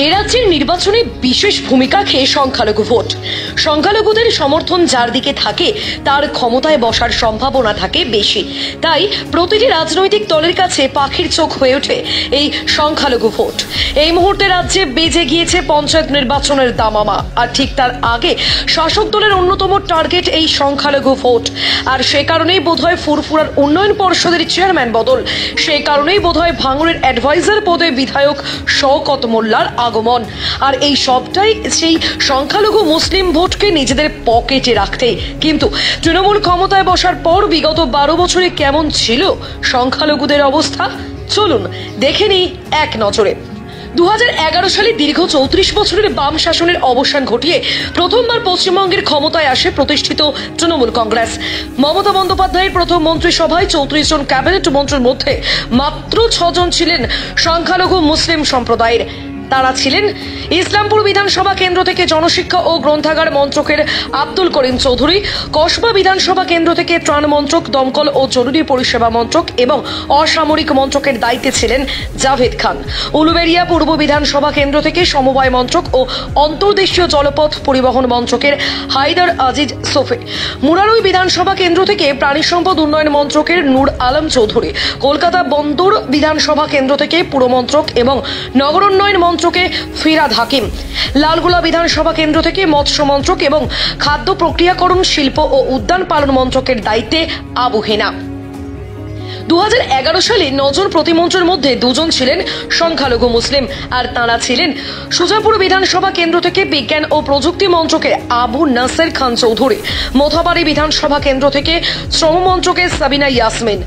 এ রাজ্যের নির্বাচনে বিশেষ ভূমিকা খেয়ে সংখ্যালঘু ভোট। সংখ্যালঘুদের সমর্থন যার দিকে থাকে তার ক্ষমতায় বসার সম্ভাবনা থাকে বেশি। তাই প্রতিটি রাজনৈতিক দলের কাছে পাখির চোখ হয়ে ওঠে এই সংখ্যালঘু ভোট। এই মুহূর্তে রাজ্যে বেজে গিয়েছে পঞ্চায়েত নির্বাচনের দামামা, আর ঠিক তার আগে শাসক দলের অন্যতম টার্গেট এই সংখ্যালঘু ভোট। আর সে কারণেই বোধহয় ফুরফুরার উন্নয়ন পর্ষদের চেয়ারম্যান বদল, সেই কারণেই বোধহয় ভাঙড়ের অ্যাডভাইজার পদে বিধায়ক শওকত মোল্লার আগমন। আর এই সবটাই সেই সংখ্যালঘু মুসলিম ভোটকে নিজেদের পকেটে রাখতে। কিন্তু তৃণমূল ক্ষমতায় বসার পর বিগত 12 বছরে কেমন ছিল সংখ্যালঘুদের অবস্থা, চলুন দেখে নিই এক নজরে। 2011 সালে দীর্ঘ 34 বছরের বাম শাসনের অবসান ঘটিয়ে প্রথমবার পশ্চিমবঙ্গের ক্ষমতায় আসে প্রতিষ্ঠিত তৃণমূল কংগ্রেস। মমতা বন্দ্যোপাধ্যায়ের প্রথম মন্ত্রিসভায় 34 জন ক্যাবিনেট মন্ত্রীর মধ্যে মাত্র 6 জন ছিলেন সংখ্যালঘু মুসলিম সম্প্রদায়ের। তারা ছিলেন ইসলামপুর বিধানসভা কেন্দ্র থেকে জনশিক্ষা ও গ্রন্থাগার মন্ত্রকের আব্দুল করিম চৌধুরী, কসবা বিধানসভা কেন্দ্র থেকে ত্রাণ মন্ত্রক, দমকল ও জরুরি পরিষেবা মন্ত্রক এবং অসামরিক মন্ত্রকের দায়িত্বে ছিলেন জাভেদ খান। উলুবেড়িয়া পূর্ব বিধানসভা কেন্দ্র থেকে সমবায় মন্ত্রক ও অন্তর্দেশীয় জলপথ পরিবহন মন্ত্রকের হায়দার আজিজ সোফে, মুরারুই বিধানসভা কেন্দ্র থেকে প্রাণী সম্পদ উন্নয়ন মন্ত্রকের নূর আলম চৌধুরী, কলকাতা বন্দর বিধানসভা কেন্দ্র থেকে পুরমন্ত্রক এবং নগর উন্নয়ন মন্ত্রকে ফিরাদ হাকিম, লালগোলা বিধানসভা কেন্দ্র থেকে মৎস্য মন্ত্রক এবং খাদ্য প্রক্রিয়াকরণ, শিল্প ও উদ্যান পালন মন্ত্রকের দায়িত্বে আবু হেনা। 2011 সালে 9 জন প্রতিমন্ত্রীর মধ্যে 2 জন ছিলেন সংখ্যালঘু মুসলিম, আর তাঁরা ছিলেন সুজাপুর বিধানসভা কেন্দ্র থেকে বিজ্ঞান ও প্রযুক্তি মন্ত্রকের আবু নাসের খান চৌধুরী, মোথাবাড়ি বিধানসভা কেন্দ্র থেকে শ্রম মন্ত্রকের সাবিনা ইয়াসমিন।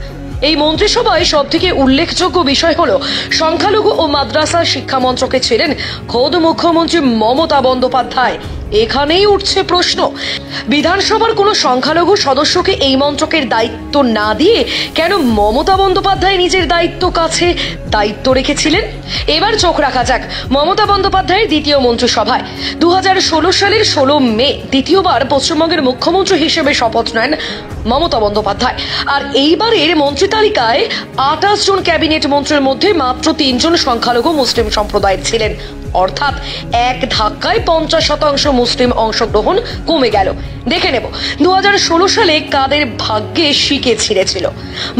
এই মন্ত্রিসভায় সব থেকে উল্লেখযোগ্য বিষয় হলো সংখ্যালঘু ও মাদ্রাসা শিক্ষা মন্ত্রকে ছিলেন খোদ মুখ্যমন্ত্রী মমতা বন্দ্যোপাধ্যায়। এখানেই উঠছে প্রশ্ন, বিধানসভার কোনো সংখ্যালঘু সদস্যকে এই মন্ত্রকের দায়িত্ব না দিয়ে কেন মমতা বন্দ্যোপাধ্যায় নিজের দায়িত্ব রেখেছিলেন? এবার চোখ রাখা যাক মমতা বন্দ্যোপাধ্যায়ের দ্বিতীয় মন্ত্রিসভায়। 2016 সালের 16 মে দ্বিতীয়বার পশ্চিমবঙ্গের মুখ্যমন্ত্রী হিসেবে শপথ নেন মমতা বন্দ্যোপাধ্যায়। আর এইবারের মন্ত্রী তালিকায় 28 জন ক্যাবিনেট মন্ত্রীর মধ্যে মাত্র 3 জন সংখ্যালঘু মুসলিম সম্প্রদায়ের ছিলেন। অর্থাৎ এক ধাক্কায় 50% মুসলিম অংশগ্রহণ কমে গেল। দেখে নেব 2016 সালে কাদের ভাগ্যে শিকে ছিঁড়েছিল।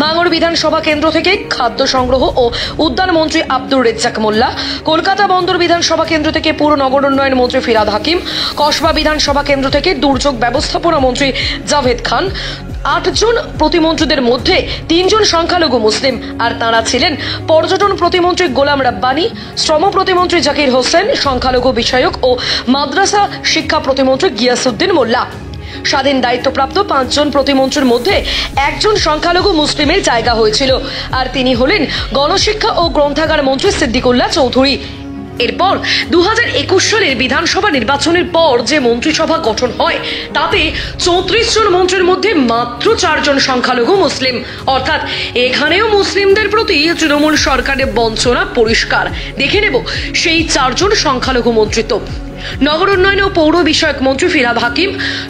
ভাঙড় বিধানসভা কেন্দ্র থেকে খাদ্য সংগ্রহ ও উদ্যান মন্ত্রী আব্দুর রেজ্জাক মোল্লা, কলকাতা বন্দর বিধানসভা কেন্দ্র থেকে পুর নগর উন্নয়ন মন্ত্রী ফিরাদ হাকিম, কসবা বিধানসভা কেন্দ্র থেকে দুর্যোগ ব্যবস্থাপনা মন্ত্রী জাভেদ খান। 8 জন প্রতিমন্ত্রীদের মধ্যে 3 জন সংখ্যালঘু মুসলিম, আর তাঁরা ছিলেন পর্যটন প্রতিমন্ত্রী গোলাম রাব্বানি, শ্রম প্রতিমন্ত্রী জাকির হোসেন, সংখ্যালঘু বিষয়ক ও মাদ্রাসা শিক্ষা প্রতিমন্ত্রী গিয়াসউদ্দিন মোল্লা। স্বাধীন দায়িত্বপ্রাপ্ত 5 জন প্রতিমন্ত্রীর মধ্যে 1 জন সংখ্যালঘু মুসলিমের জায়গা হয়েছিল, আর তিনি হলেন গণশিক্ষা ও গ্রন্থাগার মন্ত্রী সিদ্দিকুল্লাহ চৌধুরী। এরপর 2021 সালের বিধানসভা নির্বাচনের পর যে মন্ত্রিসভা গঠন হয় তাতে 34 জন মন্ত্রীর মধ্যে মাত্র 4 জন সংখ্যালঘু মুসলিম। অর্থাৎ এখানেও মুসলিমদের প্রতি তৃণমূল সরকারের বঞ্চনা পরিষ্কার। দেখে নেব সেই 4 জন সংখ্যালঘু মন্ত্রিত্ব। নগর উন্নয়ন ও পৌর বিষয়ক মন্ত্রী ফিরাদ হাকিম,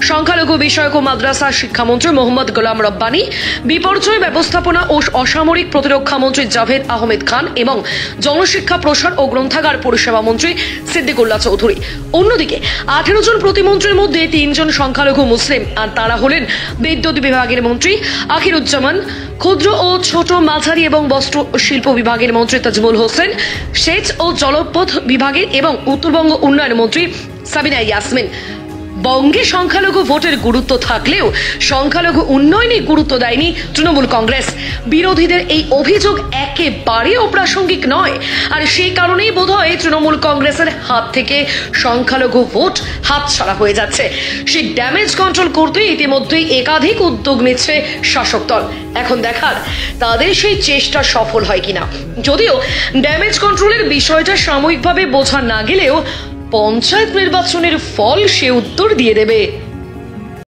সংখ্যালঘু বিষয়ক ও মাদ্রাসা শিক্ষামন্ত্রী মোহাম্মদ গোলাম রব্বানি, বিপর্যয় ব্যবস্থাপনা ও অসামরিক প্রতিরক্ষা মন্ত্রী জাভেদ আহমেদ খান এবং জনশিক্ষা প্রসার ও গ্রন্থাগার পরিষেবা মন্ত্রী সিদ্দিকুল্লাহ চৌধুরী। অন্যদিকে 18 জন প্রতিমন্ত্রীর মধ্যে 3 জন সংখ্যালঘু মুসলিম, আর তারা হলেন বিদ্যুৎ বিভাগের মন্ত্রী আখিরুজ্জামান, ক্ষুদ্র ও ছোট মাঝারি এবং বস্ত্র শিল্প বিভাগের মন্ত্রী তাজমুল হোসেন, সেচ ও জলপথ বিভাগের এবং উত্তরবঙ্গ উন্নয়ন মন্ত্রী সাবিনা ইয়াসমিন। বঙ্গে সংখ্যালঘু ভোটের গুরুত্ব থাকলেও সংখ্যালঘু উন্নয়নে গুরুত্ব দেয়নি তৃণমূল কংগ্রেস। বিরোধীদের এই অভিযোগ একেবারে অপ্রাসঙ্গিক নয়, আর সেই কারণেই বোধহয় তৃণমূল কংগ্রেসের হাত থেকে সংখ্যালঘু ভোট হাতছাড়া হয়ে যাচ্ছে। সেই ড্যামেজ কন্ট্রোল করতে ইতিমধ্যেই একাধিক উদ্যোগ নিচ্ছে শাসক দল। এখন দেখার তাদের সেই চেষ্টা সফল হয় কিনা। যদিও ড্যামেজ কন্ট্রোলের বিষয়টা সাময়িকভাবে বোঝা না গেলেও পঞ্চায়েত নির্বাচনের ফল সে উত্তর দিয়ে দেবে।